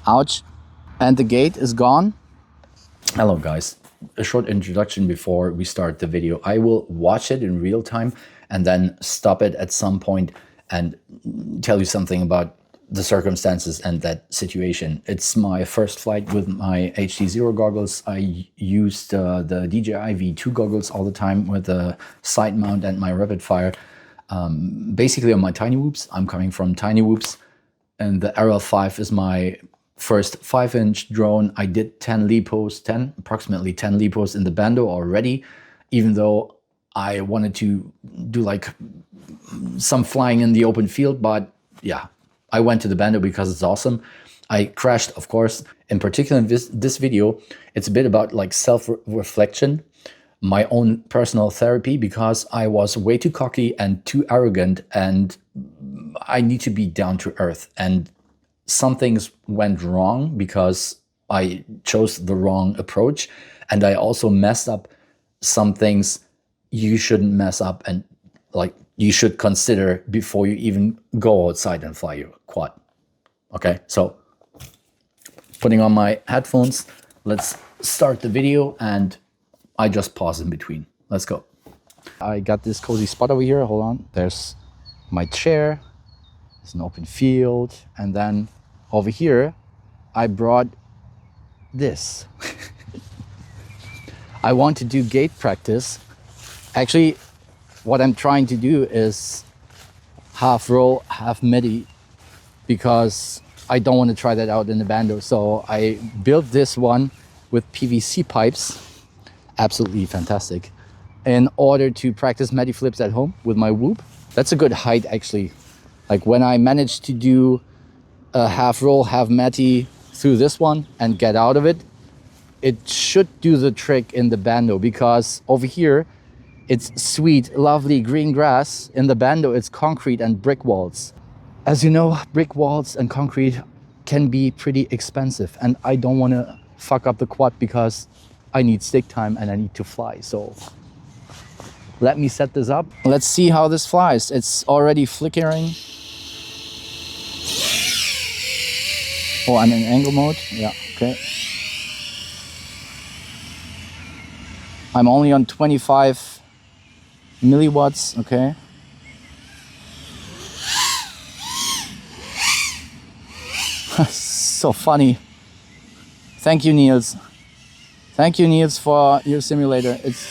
Ouch. And the gate is gone. Hello guys, a short introduction before we start the video. I will watch it in real time and then stop it at some point and tell you something about the circumstances and that situation. It's my first flight with my HD0 goggles. I used the DJI V2 goggles all the time with the side mount and my rapid fire. Basically on my Tiny Whoops. I'm coming from Tiny Whoops, and the RL5 is my first 5-inch drone. I did approximately 10 LiPos in the Bando already, even though I wanted to do like some flying in the open field. But yeah, I went to the Bando because it's awesome. I crashed, of course. In particular, in this video, it's a bit about like self-reflection, my own personal therapy, because I was way too cocky and too arrogant, and I need to be down to earth. And some things went wrong because I chose the wrong approach, and I also messed up some things you shouldn't mess up, and like you should consider before you even go outside and fly your quad. Okay, so putting on my headphones, let's start the video, and I just pause in between. Let's go. I got this cozy spot over here. Hold on. There's my chair. It's an open field. And then over here, I brought this. I want to do gate practice. Actually, what I'm trying to do is half roll, half midi, because I don't want to try that out in the Bando. So I built this one with PVC pipes. Absolutely fantastic. In order to practice midi flips at home with my Whoop. That's a good height actually. Like when I managed to do a half roll, half midi through this one and get out of it, it should do the trick in the Bando, because over here it's sweet, lovely green grass. In the Bando it's concrete and brick walls. As you know, brick walls and concrete can be pretty expensive, and I don't want to fuck up the quad because I need stick time and I need to fly. So let me set this up. Let's see how this flies. It's already flickering. Oh, I'm in angle mode. Yeah, okay. I'm only on 25 milliwatts, okay. So funny. Thank you, Niels. Thank you, Niels, for your simulator. It's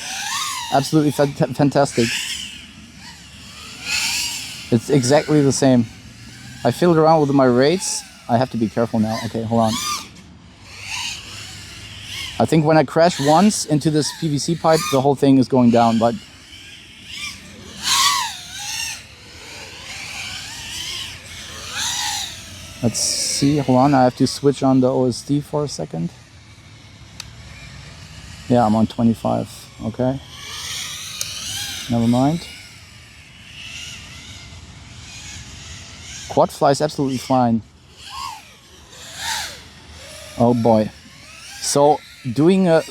absolutely fantastic. It's exactly the same. I fiddled around with my rates. I have to be careful now. Okay, hold on. I think when I crash once into this PVC pipe, the whole thing is going down, but let's see. Hold on, I have to switch on the OSD for a second. Yeah, I'm on 25. Okay. Never mind. Quad flies absolutely fine. Oh boy. So doing a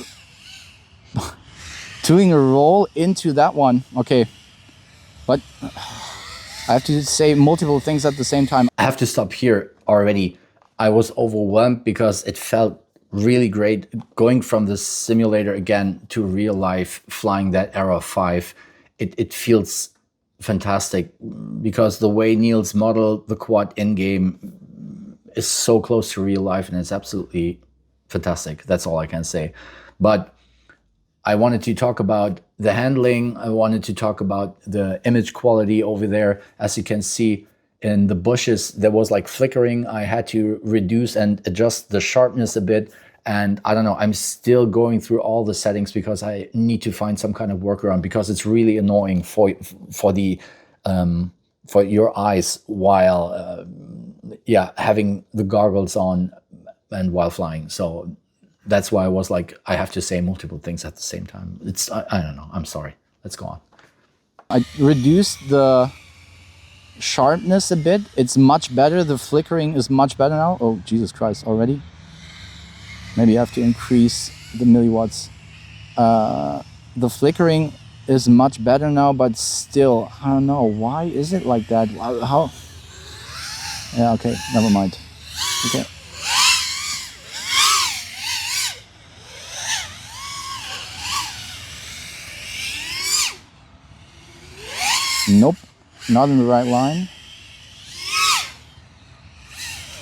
roll into that one. Okay. But I have to say multiple things at the same time. I have to stop here already. I was overwhelmed because it felt really great going from the simulator again to real life, flying that Era 5. It feels fantastic because the way Niels modeled the quad in-game is so close to real life, and it's absolutely fantastic. That's all I can say. But I wanted to talk about the handling. I wanted to talk about the image quality over there. As you can see in the bushes, there was like flickering. I had to reduce and adjust the sharpness a bit. And I don't know, I'm still going through all the settings because I need to find some kind of workaround, because it's really annoying for your eyes while having the goggles on and while flying. So that's why I was like, I have to say multiple things at the same time. I don't know. I'm sorry. Let's go on. I reduced the sharpness a bit. It's much better. The flickering is much better now. Oh, Jesus Christ, already? Maybe I have to increase the milliwatts. The flickering is much better now, but still, I don't know. Why is it like that? How? Yeah, okay, never mind. Okay. Nope, not in the right line.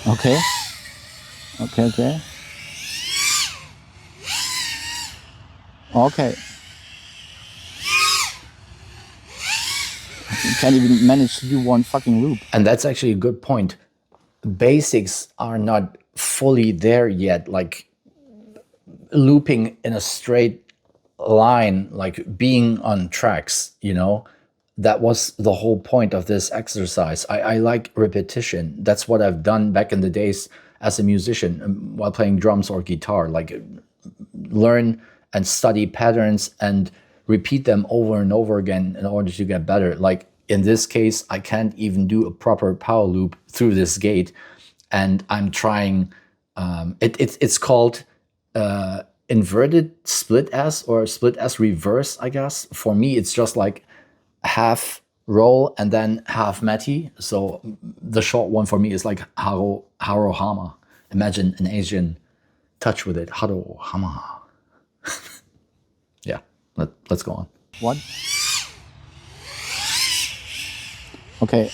Okay. Okay. Okay. You can't even manage to do one fucking loop. And that's actually a good point. Basics are not fully there yet, like looping in a straight line, like being on tracks, you know. That was the whole point of this exercise. I like repetition. That's what I've done back in the days as a musician while playing drums or guitar. Like learn and study patterns and repeat them over and over again in order to get better. Like in this case, I can't even do a proper power loop through this gate, and I'm trying. It's called inverted split S or split S reverse, I guess. For me, it's just like half roll and then half meti. So the short one for me is like harohama. Imagine an Asian touch with it. Harohama. Yeah, let's go on. What? Okay.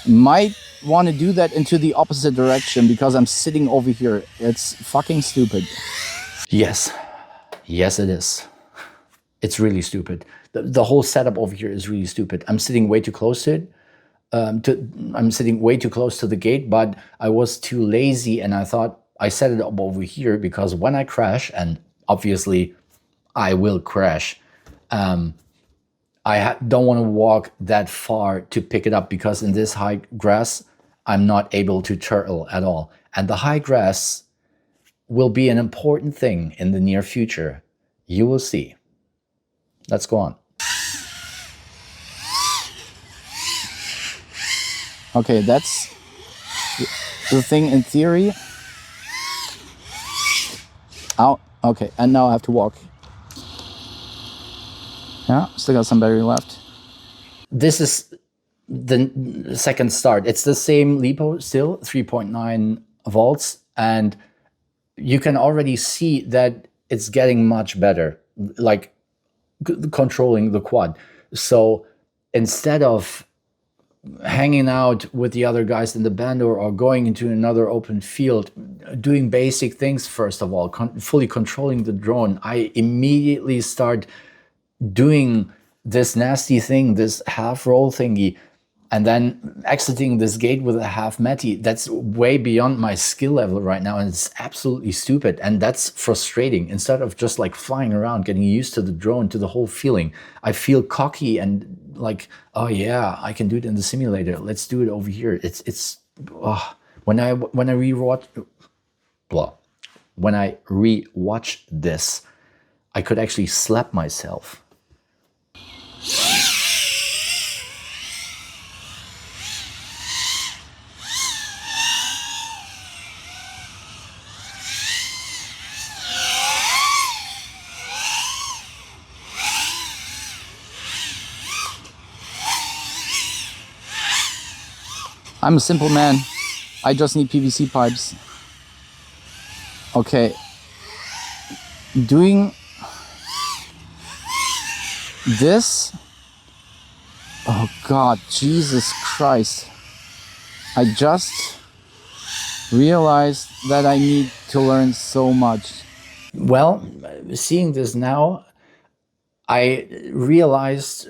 Might want to do that into the opposite direction because I'm sitting over here. It's fucking stupid. Yes. Yes, it is. It's really stupid. The whole setup over here is really stupid. I'm sitting way too close to it. I'm sitting way too close to the gate, but I was too lazy and I thought I set it up over here because when I crash, and obviously I will crash, I don't want to walk that far to pick it up because in this high grass, I'm not able to turtle at all. And the high grass will be an important thing in the near future. You will see. Let's go on. Okay, that's the thing in theory. Out. Okay, and now I have to walk. Yeah, still got some battery left. This is the second start. It's the same LiPo still, 3.9 volts. And you can already see that it's getting much better, like controlling the quad. So instead of hanging out with the other guys in the band or going into another open field, doing basic things, first of all, fully controlling the drone, I immediately start doing this nasty thing, this half roll thingy, and then exiting this gate with a half meti. That's way beyond my skill level right now, and it's absolutely stupid, and that's frustrating. Instead of just like flying around, getting used to the drone, to the whole feeling, I feel cocky and like, oh yeah, I can do it in the simulator. Let's do it over here. When I rewatch this, I could actually slap myself. I'm a simple man. I just need PVC pipes. Okay. Doing this. Oh God, Jesus Christ. I just realized that I need to learn so much. Well, seeing this now, I realized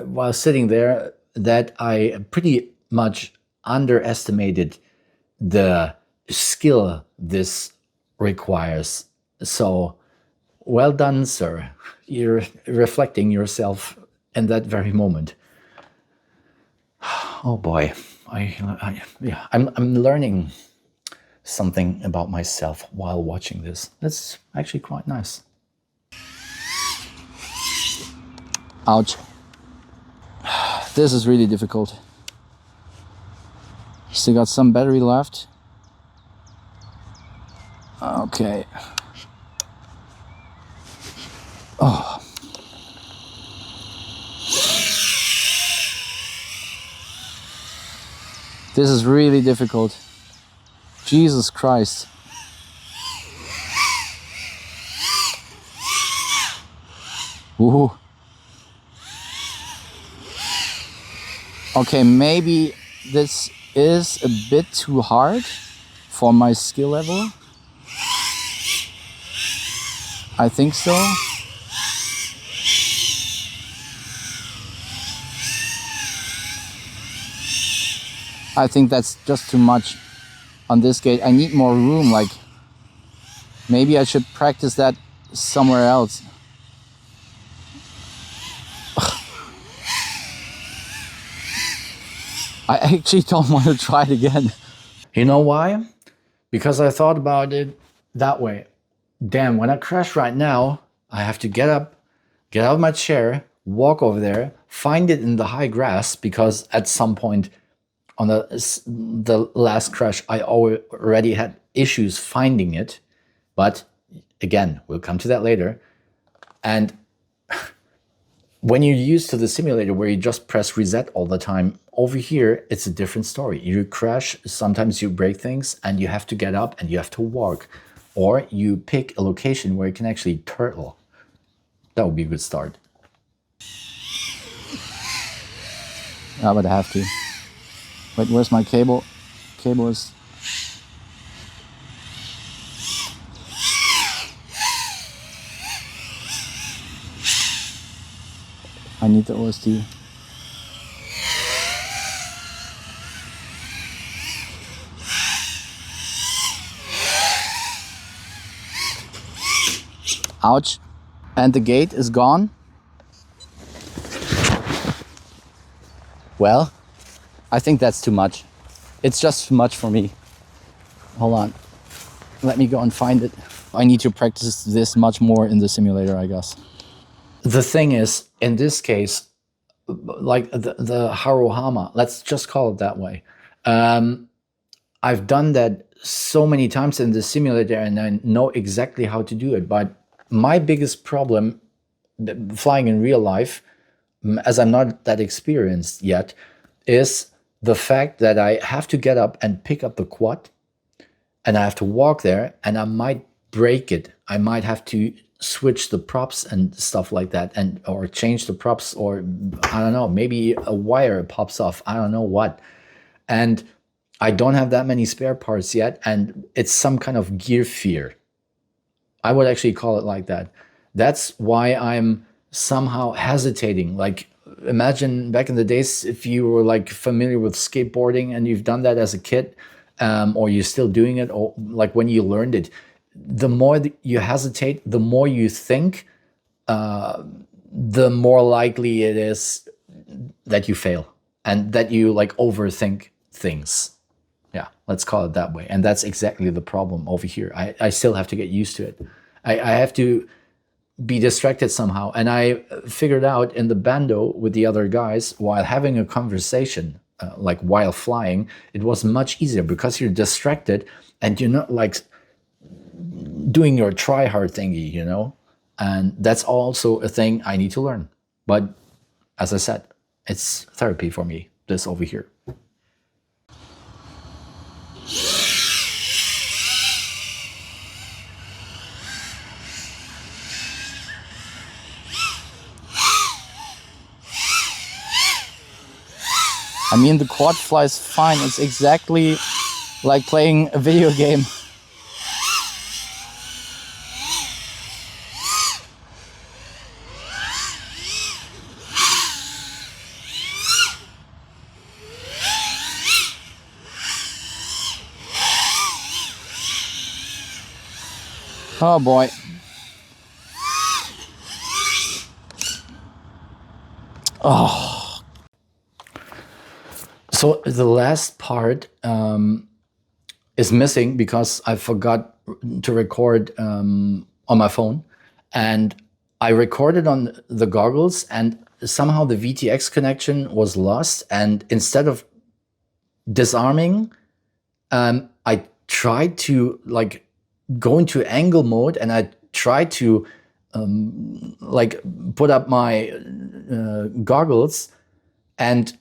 while sitting there that I pretty much underestimated the skill this requires. So, well done, sir. You're reflecting yourself in that very moment. Oh boy, I'm learning something about myself while watching this. That's actually quite nice. Ouch. This is really difficult. Still got some battery left. Okay. Oh. This is really difficult. Jesus Christ. Woohoo. Okay, maybe this is a bit too hard for my skill level. I think so. I think that's just too much on this gate. I need more room, like maybe I should practice that somewhere else. I actually don't want to try it again. You know why? Because I thought about it that way. Damn, when I crash right now, I have to get up, get out of my chair, walk over there, find it in the high grass, because at some point on the last crash, I already had issues finding it. But again, we'll come to that later. And when you're used to the simulator where you just press reset all the time, over here, it's a different story. You crash, sometimes you break things, and you have to get up and you have to walk. Or you pick a location where you can actually turtle. That would be a good start. Yeah, but I have to. Wait, where's my cable? Cable is... I need the OSD. Ouch. And the gate is gone. Well, I think that's too much. It's just too much for me. Hold on. Let me go and find it. I need to practice this much more in the simulator, I guess. The thing is, in this case, like the Haruhama, let's just call it that way. I've done that so many times in the simulator and I know exactly how to do it. But my biggest problem flying in real life, as I'm not that experienced yet, is the fact that I have to get up and pick up the quad and I have to walk there and I might break it. I might have to switch the props and stuff like that, and or change the props, or I don't know, maybe a wire pops off, I don't know what. And I don't have that many spare parts yet, and it's some kind of gear fear. I would actually call it like that. That's why I'm somehow hesitating. Like, imagine back in the days, if you were like familiar with skateboarding and you've done that as a kid, or you're still doing it, or like when you learned it, the more you hesitate, the more you think, the more likely it is that you fail and that you like overthink things. Yeah, let's call it that way. And that's exactly the problem over here. I still have to get used to it. I have to be distracted somehow. And I figured out in the bando with the other guys, while having a conversation, like while flying, it was much easier because you're distracted and you're not like doing your try-hard thingy, you know? And that's also a thing I need to learn. But as I said, it's therapy for me, this over here. I mean, the quad flies fine. It's exactly like playing a video game. Oh boy. Oh. So the last part is missing because I forgot to record on my phone. And I recorded on the goggles and somehow the VTX connection was lost. And instead of disarming, I tried to like go into angle mode and I tried to like put up my goggles, and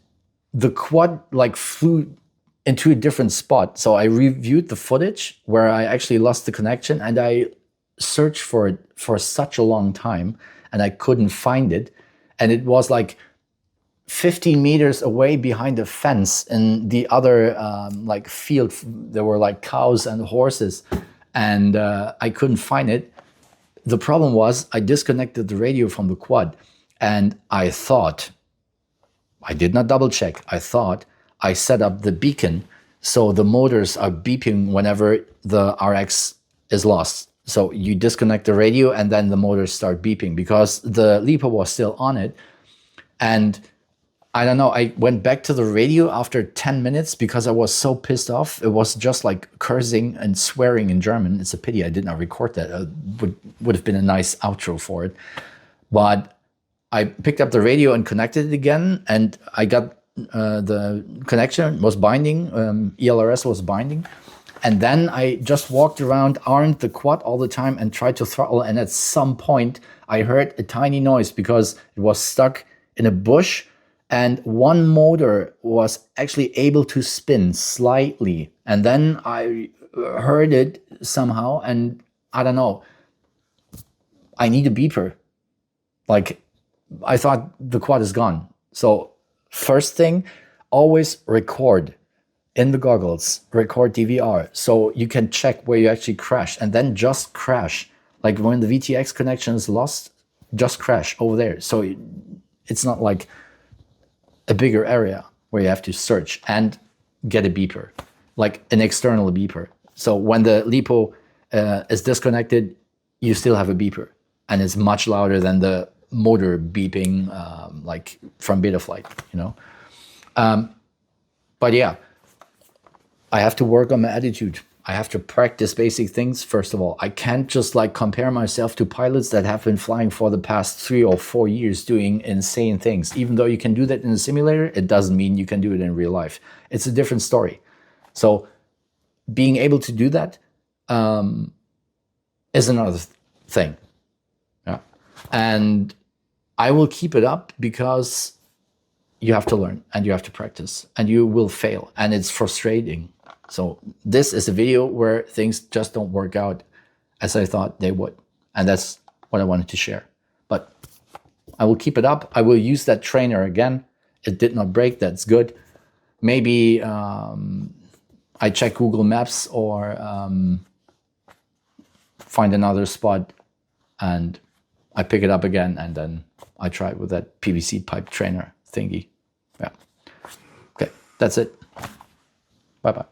the quad like flew into a different spot. So I reviewed the footage where I actually lost the connection, and I searched for it for such a long time and I couldn't find it. And it was like 15 meters away behind a fence in the other like field. There were like cows and horses, and I couldn't find it. The problem was I disconnected the radio from the quad, and I thought, I did not double check, I thought I set up the beacon so the motors are beeping whenever the RX is lost. So you disconnect the radio and then the motors start beeping because the LiPo was still on it. And I don't know, I went back to the radio after 10 minutes because I was so pissed off. It was just like cursing and swearing in German. It's a pity I did not record that. Would have been a nice outro for it. But I picked up the radio and connected it again, and I got the connection was binding, ELRS was binding. And then I just walked around, armed the quad all the time and tried to throttle. And at some point I heard a tiny noise because it was stuck in a bush. And one motor was actually able to spin slightly. And then I heard it somehow, and I don't know, I need a beeper. Like, I thought the quad is gone. So first thing, always record in the goggles, record DVR. So you can check where you actually crashed, and then just crash. Like when the VTX connection is lost, just crash over there. So it's not like a bigger area where you have to search and get a beeper, like an external beeper. So when the LiPo is disconnected, you still have a beeper, and it's much louder than the motor beeping like from Betaflight, you know. But yeah, I have to work on my attitude. I have to practice basic things. First of all, I can't just like compare myself to pilots that have been flying for the past 3 or 4 years doing insane things. Even though you can do that in a simulator, it doesn't mean you can do it in real life. It's a different story. So being able to do that is another thing. Yeah. And I will keep it up because you have to learn and you have to practice and you will fail, and it's frustrating. So this is a video where things just don't work out as I thought they would. And that's what I wanted to share. But I will keep it up. I will use that trainer again. It did not break. That's good. Maybe I check Google Maps or find another spot and I pick it up again, and then I try it with that PVC pipe trainer thingy. Yeah. Okay, that's it. Bye-bye.